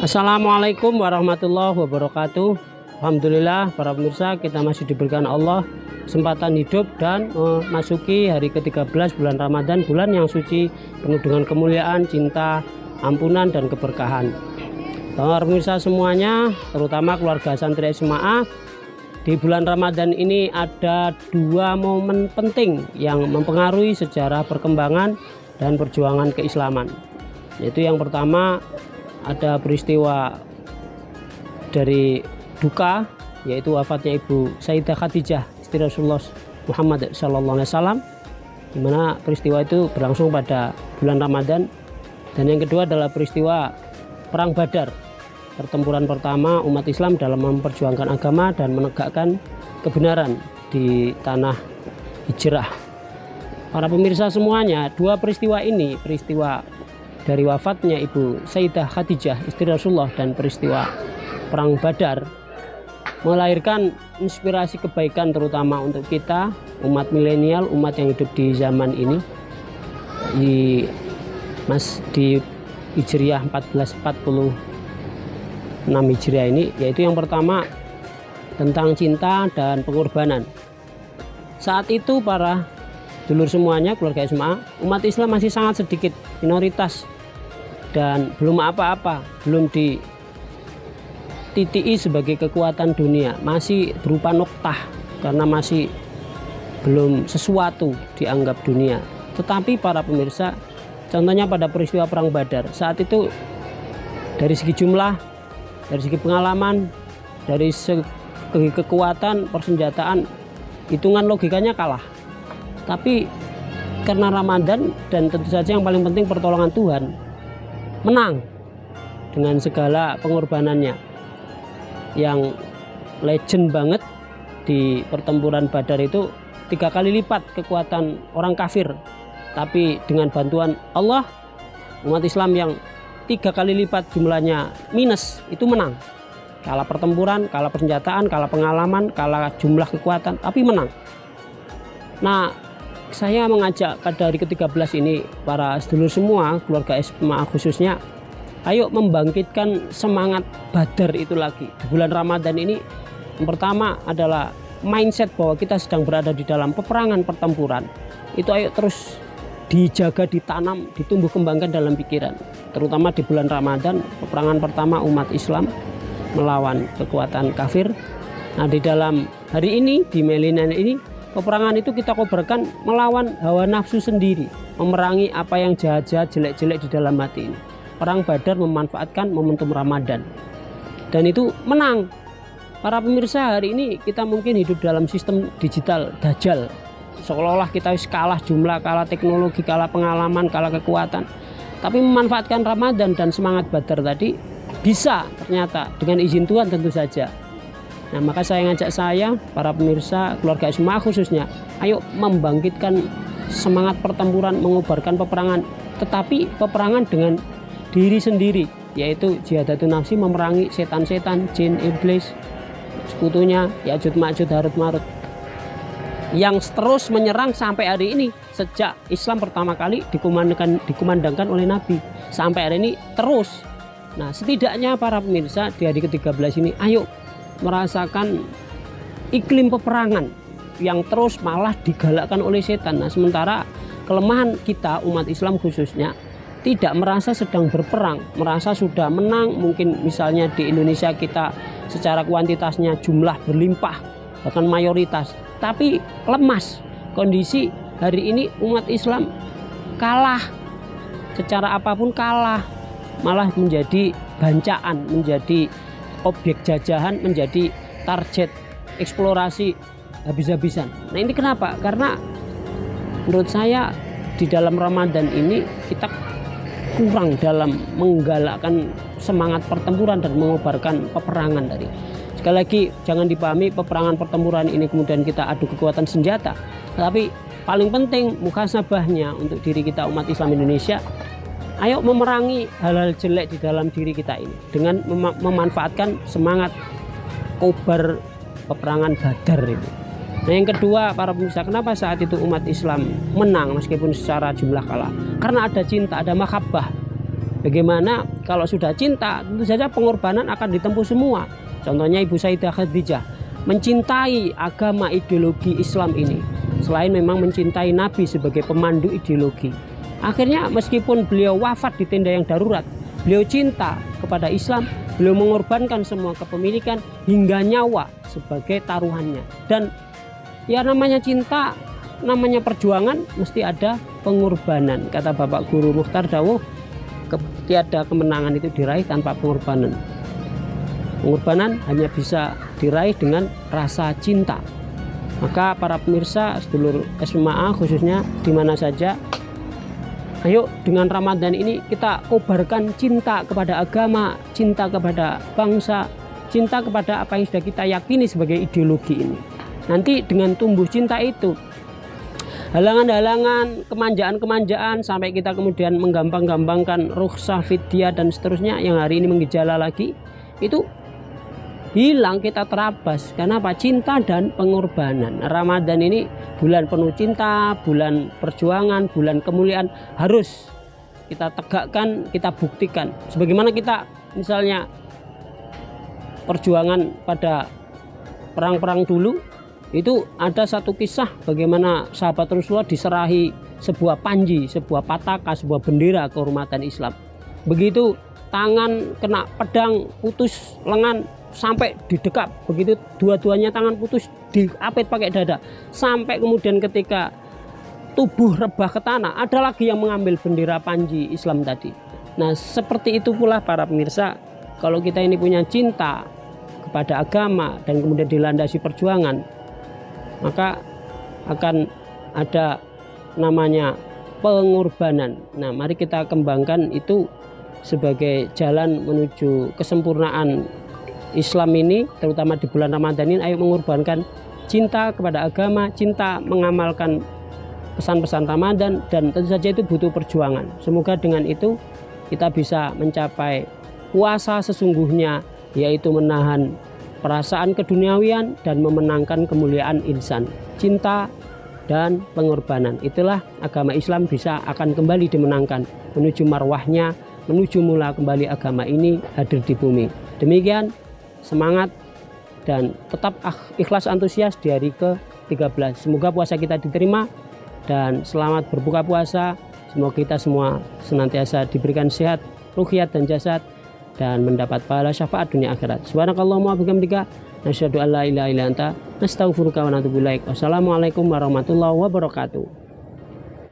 Assalamualaikum warahmatullahi wabarakatuh. Alhamdulillah para pemirsa, kita masih diberikan Allah kesempatan hidup dan memasuki hari ke-13 bulan Ramadan, bulan yang suci penuh dengan kemuliaan, cinta, ampunan dan keberkahan. Para pemirsa semuanya, terutama keluarga santri SMA, di bulan Ramadan ini ada dua momen penting yang mempengaruhi sejarah perkembangan dan perjuangan keislaman. Yaitu yang pertama, ada peristiwa dari duka, yaitu wafatnya Ibu Sayyidah Khadijah istri Rasulullah Muhammad SAW, di mana peristiwa itu berlangsung pada bulan Ramadan. Dan yang kedua adalah peristiwa Perang Badar, pertempuran pertama umat Islam dalam memperjuangkan agama dan menegakkan kebenaran di tanah hijrah. Para pemirsa semuanya, dua peristiwa ini, peristiwa dari wafatnya Ibu Sayyidah Khadijah istri Rasulullah dan peristiwa Perang Badar, melahirkan inspirasi kebaikan terutama untuk kita umat milenial, umat yang hidup di zaman ini di Hijriah 1446 Hijriah ini, yaitu yang pertama tentang cinta dan pengorbanan. Saat itu para dulur semuanya, keluarga SMA, umat Islam masih sangat sedikit, minoritas, dan belum apa-apa, belum dititihi sebagai kekuatan dunia, masih berupa noktah karena masih belum sesuatu dianggap dunia. Tetapi para pemirsa, contohnya pada peristiwa Perang Badar, saat itu dari segi jumlah, dari segi pengalaman, dari segi kekuatan persenjataan, hitungan logikanya kalah. Tapi karena Ramadan dan tentu saja yang paling penting pertolongan Tuhan, menang dengan segala pengorbanannya. Yang legend banget di pertempuran Badar itu 3 kali lipat kekuatan orang kafir, tapi dengan bantuan Allah, umat Islam yang 3 kali lipat jumlahnya minus itu menang. Kalah pertempuran, kalah persenjataan, kalah pengalaman, kalah jumlah kekuatan, tapi menang. Nah, saya mengajak pada hari ke-13 ini para sedulur semua, keluarga SMA khususnya, ayo membangkitkan semangat Badar itu lagi di bulan Ramadan ini. Yang pertama adalah mindset bahwa kita sedang berada di dalam peperangan pertempuran. Itu ayo terus dijaga, ditanam, ditumbuh kembangkan dalam pikiran. Terutama di bulan Ramadan, peperangan pertama umat Islam melawan kekuatan kafir. Nah, di dalam hari ini, di milenial ini, peperangan itu kita kobarkan melawan hawa nafsu sendiri, memerangi apa yang jahat-jahat, jelek-jelek di dalam hati ini. Perang Badar memanfaatkan momentum Ramadan, dan itu menang. Para pemirsa, hari ini kita mungkin hidup dalam sistem digital dajjal, seolah-olah kita kalah jumlah, kalah teknologi, kalah pengalaman, kalah kekuatan. Tapi memanfaatkan Ramadan dan semangat Badar tadi bisa ternyata dengan izin Tuhan tentu saja. Nah, maka saya ngajak para pemirsa, keluarga SMA khususnya, ayo membangkitkan semangat pertempuran, mengobarkan peperangan, tetapi peperangan dengan diri sendiri, yaitu jihadatun nafsi, memerangi setan-setan, jin, iblis, sekutunya, Ya'juj Ma'juj, Harut Marut, yang terus menyerang sampai hari ini. Sejak Islam pertama kali dikumandangkan oleh Nabi sampai hari ini terus. Nah, setidaknya para pemirsa di hari ke-13 ini, ayo merasakan iklim peperangan yang terus malah digalakkan oleh setan. Nah, sementara kelemahan kita umat Islam khususnya tidak merasa sedang berperang, merasa sudah menang. Mungkin misalnya di Indonesia kita secara kuantitasnya jumlah berlimpah, bahkan mayoritas, tapi lemas. Kondisi hari ini umat Islam kalah, secara apapun kalah, malah menjadi bancaan, menjadi objek jajahan, menjadi target eksplorasi habis-habisan. Nah, ini kenapa? Karena menurut saya di dalam Ramadan ini kita kurang dalam menggalakkan semangat pertempuran dan mengobarkan peperangan tadi. Sekali lagi, jangan dipahami peperangan pertempuran ini kemudian kita adu kekuatan senjata. Tapi paling penting muhasabahnya untuk diri kita umat Islam Indonesia, ayo memerangi hal-hal jelek di dalam diri kita ini dengan memanfaatkan semangat kobar peperangan Badar itu. Nah, yang kedua, para pemirsa, kenapa saat itu umat Islam menang meskipun secara jumlah kalah? Karena ada cinta, ada mahabbah. Bagaimana kalau sudah cinta, tentu saja pengorbanan akan ditempuh semua. Contohnya Ibu Sayyidah Khadijah mencintai agama ideologi Islam ini, selain memang mencintai Nabi sebagai pemandu ideologi. Akhirnya meskipun beliau wafat di tenda yang darurat, beliau cinta kepada Islam, beliau mengorbankan semua kepemilikan hingga nyawa sebagai taruhannya. Dan ya namanya cinta, namanya perjuangan, mesti ada pengorbanan. Kata Bapak Guru Mukhtar dawuh, tiada kemenangan itu diraih tanpa pengorbanan. Pengorbanan hanya bisa diraih dengan rasa cinta. Maka para pemirsa sedulur SMA khususnya di mana saja, ayo dengan Ramadan ini kita kobarkan cinta kepada agama, cinta kepada bangsa, cinta kepada apa yang sudah kita yakini sebagai ideologi ini. Nanti dengan tumbuh cinta itu, halangan-halangan, kemanjaan-kemanjaan, sampai kita kemudian menggampang-gampangkan rukhsah, fidyah dan seterusnya yang hari ini menggejala lagi, itu hilang, kita terabas. Karena apa? Cinta dan pengorbanan. Ramadan ini bulan penuh cinta, bulan perjuangan, bulan kemuliaan, harus kita tegakkan, kita buktikan. Sebagaimana kita misalnya perjuangan pada perang-perang dulu, itu ada satu kisah bagaimana sahabat Rasulullah diserahi sebuah panji, sebuah pataka, sebuah bendera kehormatan Islam. Begitu tangan kena pedang, putus lengan sampai didekap, begitu dua-duanya tangan putus diapit pakai dada, sampai kemudian ketika tubuh rebah ke tanah, ada lagi yang mengambil bendera panji Islam tadi. Nah, seperti itu pula para pemirsa, kalau kita ini punya cinta kepada agama dan kemudian dilandasi perjuangan, maka akan ada namanya pengorbanan. Nah, mari kita kembangkan itu sebagai jalan menuju kesempurnaan Islam ini, terutama di bulan Ramadan ini. Ayo mengorbankan cinta kepada agama, cinta mengamalkan pesan-pesan Ramadan, dan tentu saja itu butuh perjuangan. Semoga dengan itu kita bisa mencapai puasa sesungguhnya, yaitu menahan perasaan keduniawian dan memenangkan kemuliaan insan. Cinta dan pengorbanan, itulah agama Islam bisa akan kembali dimenangkan, menuju marwahnya, menuju mula kembali agama ini hadir di bumi. Demikian, semangat dan tetap ikhlas antusias di hari ke-13. Semoga puasa kita diterima dan selamat berbuka puasa. Semoga kita semua senantiasa diberikan sehat, ruhiyat dan jasad, dan mendapat pahala syafaat dunia akhirat. Subhanakallahumma wa bihamdika, nasyhadu an la ilaha illa anta, nastaghfiruka wa natubu ilaik. Wassalamualaikum warahmatullahi wabarakatuh.